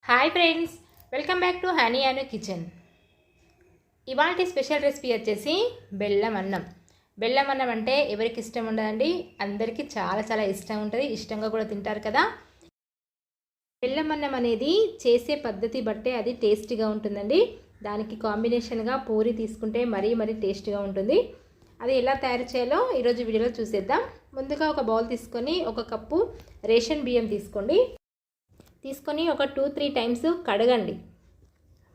Hi friends, welcome back to honey Anu kitchen. ఇవాళ special recipe వచ్చేసి బెల్లం అన్నం. బెల్లం అన్నం అంటే ఎవరికి ఇష్టం ఉండదండి, అందరికీ చాలా చాలా ఇష్టం ఉంటుంది, ఇష్టంగా కూడా తింటారు కదా. బెల్లం అన్నం అనేది చేసే పద్ధతి బట్టే అది టేస్టీగా ఉంటుందండి. దానికి కాంబినేషన్గా పూరి తీసుకుంటే మరీ టేస్టీగా ఉంటుంది. అది ఎలా తయారు చేయాలో ఈరోజు వీడియోలో చూసేద్దాం. ముందుగా ఒక బౌల్ తీసుకొని ఒక కప్పు రేషన్ బియ్యం తీసుకొని ఒక 2-3 టైమ్స్ కడగండి.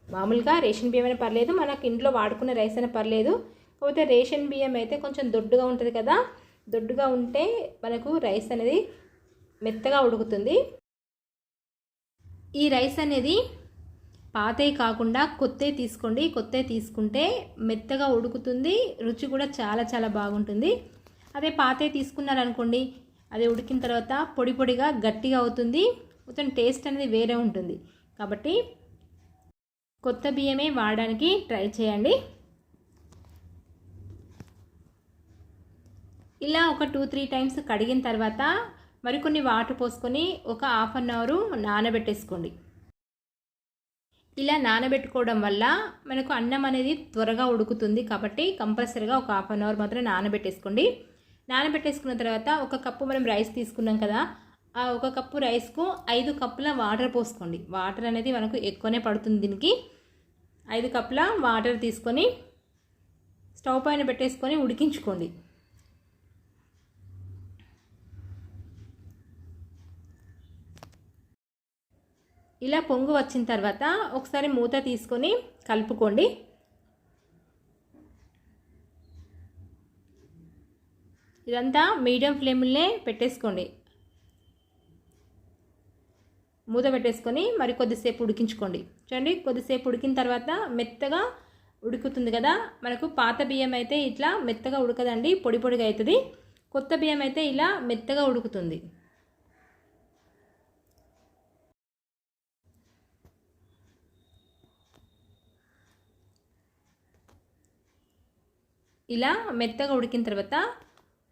మామూలుగా రేషన్ బియ్యం అయినా పర్లేదు, మనకు ఇంట్లో వాడుకునే రైస్ అయినా పర్లేదు. కాకపోతే రేషన్ బియ్యం అయితే కొంచెం దొడ్డుగా ఉంటుంది కదా, దొడ్డుగా ఉంటే మనకు రైస్ అనేది మెత్తగా ఉడుకుతుంది. ఈ రైస్ అనేది పాతవి కాకుండా కొత్తవి తీసుకోండి. కొత్తవి తీసుకుంటే మెత్తగా ఉడుకుతుంది, రుచి కూడా చాలా చాలా బాగుంటుంది. అదే పాతవి తీసుకున్నారనుకోండి, అది ఉడికిన తర్వాత పొడి పొడిగా గట్టిగా అవుతుంది, మొత్తం టేస్ట్ అనేది వేరే ఉంటుంది. కాబట్టి కొత్త బియ్యమే వాడడానికి ట్రై చేయండి. ఇలా ఒక 2-3 టైమ్స్ కడిగిన తర్వాత మరికొన్ని వాటర్ పోసుకొని ఒక 1/2 అవర్ నానబెట్టేసుకోండి. ఇలా నానబెట్టుకోవడం వల్ల మనకు అన్నం అనేది త్వరగా ఉడుకుతుంది. కాబట్టి కంపల్సరీగా ఒక 1/2 అవర్ మాత్రం నానబెట్టేసుకోండి. నానబెట్టేసుకున్న తర్వాత ఒక కప్పు మనం రైస్ తీసుకున్నాం కదా, ఆ ఒక కప్పు రైస్కు 5 కప్పుల వాటర్ పోసుకోండి. వాటర్ అనేది మనకు ఎక్కువనే పడుతుంది. దీనికి 5 కప్పుల వాటర్ తీసుకొని స్టవ్ పైన పెట్టేసుకొని ఉడికించుకోండి. ఇలా పొంగు వచ్చిన తర్వాత ఒకసారి మూత తీసుకొని కలుపుకోండి. ఇదంతా మీడియం ఫ్లేమ్లోనే పెట్టేసుకోండి. మూత పెట్టేసుకొని మరి కొద్దిసేపు ఉడికించుకోండి. చూడండి, కొద్దిసేపు ఉడికిన తర్వాత మెత్తగా ఉడుకుతుంది కదా. మనకు పాత బియ్యం అయితే ఇట్లా మెత్తగా ఉడకదండి, పొడి పొడిగా అవుతుంది. కొత్త బియ్యం అయితే ఇలా మెత్తగా ఉడుకుతుంది. ఇలా మెత్తగా ఉడికిన తర్వాత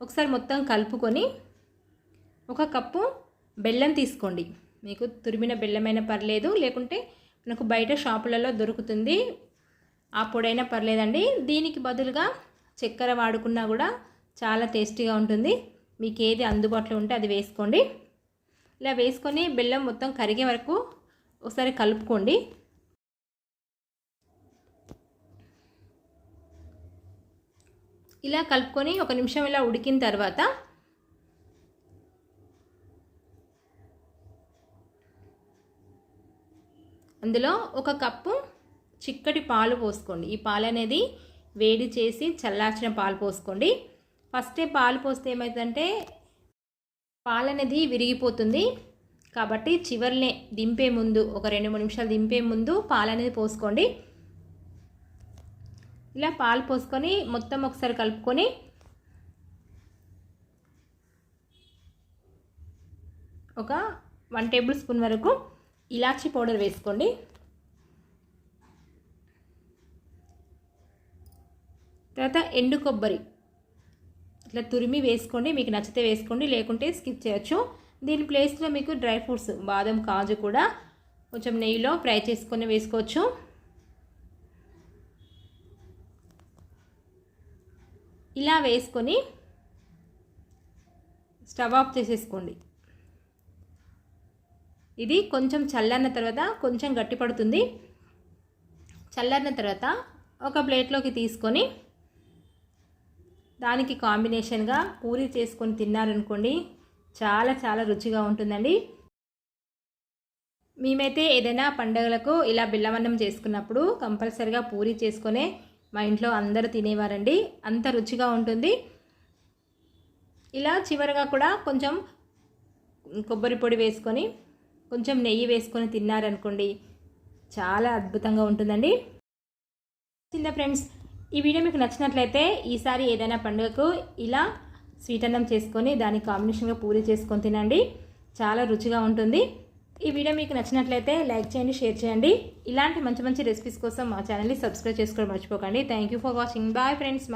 ఒకసారి మొత్తం కలుపుకొని ఒక కప్పు బెల్లం తీసుకోండి. మీకు తురిమిన బెల్లమైనా పర్లేదు, లేకుంటే మనకు బయట షాపులలో దొరుకుతుంది, ఆ పొడైనా పర్లేదండి. దీనికి బదులుగా చక్కెర వాడుకున్నా కూడా చాలా టేస్టీగా ఉంటుంది. మీకు ఏది అందుబాటులో ఉంటే అది వేసుకోండి. ఇలా వేసుకొని బెల్లం మొత్తం కరిగే వరకు ఒకసారి కలుపుకోండి. ఇలా కలుపుకొని ఒక నిమిషం ఇలా ఉడికిన తర్వాత అందులో ఒక కప్పు చిక్కటి పాలు పోసుకోండి. ఈ పాలు అనేది వేడి చేసి చల్లార్చిన పాలు పోసుకోండి. ఫస్టే పాలు పోస్తే ఏమవుతుందంటే పాలు అనేది విరిగిపోతుంది. కాబట్టి చివర్నే దింపే ముందు ఒక 2-3 నిమిషాలు దింపే ముందు పాలు అనేది పోసుకోండి. ఇలా పాలు పోసుకొని మొత్తం ఒకసారి కలుపుకొని ఒక 1 టేబుల్ స్పూన్ వరకు ఇలాచీ పౌడర్ వేసుకోండి. తర్వాత ఎండు కొబ్బరి ఇట్లా తురిమి వేసుకోండి. మీకు నచ్చితే వేసుకోండి, లేకుంటే స్కిప్ చేయొచ్చు. దీని ప్లేస్లో మీకు డ్రై ఫ్రూట్స్ బాదం, కాజు కూడా కొంచెం నెయ్యిలో ఫ్రై చేసుకొని వేసుకోవచ్చు. ఇలా వేసుకొని స్టవ్ ఆఫ్ చేసేసుకోండి. ఇది కొంచెం చల్లారిన తర్వాత కొంచెం గట్టి పడుతుంది. చల్లారిన తర్వాత ఒక ప్లేట్లోకి తీసుకొని దానికి కాంబినేషన్గా పూరి చేసుకొని తిన్నారనుకోండి, చాలా చాలా రుచిగా ఉంటుందండి. మేమైతే ఏదైనా పండుగలకు ఇలా బెల్లం అన్నం చేసుకున్నప్పుడు కంపల్సరిగా పూరి చేసుకొనే మా ఇంట్లో అందరూ తినేవారండి, అంత రుచిగా ఉంటుంది. ఇలా చివరగా కూడా కొంచెం కొబ్బరి పొడి వేసుకొని కొంచెం నెయ్యి వేసుకొని తిన్నారనుకోండి, చాలా అద్భుతంగా ఉంటుందండి. చిన్న ఫ్రెండ్స్, ఈ వీడియో మీకు నచ్చినట్లయితే ఈసారి ఏదైనా పండుగకు ఇలా స్వీట్ అన్నం చేసుకొని దానికి కాంబినేషన్గా పూరి చేసుకొని తినండి, చాలా రుచిగా ఉంటుంది. ఈ వీడియో మీకు నచ్చినట్లయితే లైక్ చేయండి, షేర్ చేయండి. ఇలాంటి మంచి మంచి రెసిపీస్ కోసం మా ఛానల్ని సబ్స్క్రైబ్ చేసుకోవడం మర్చిపోకండి. Thank you for watching. Bye friends.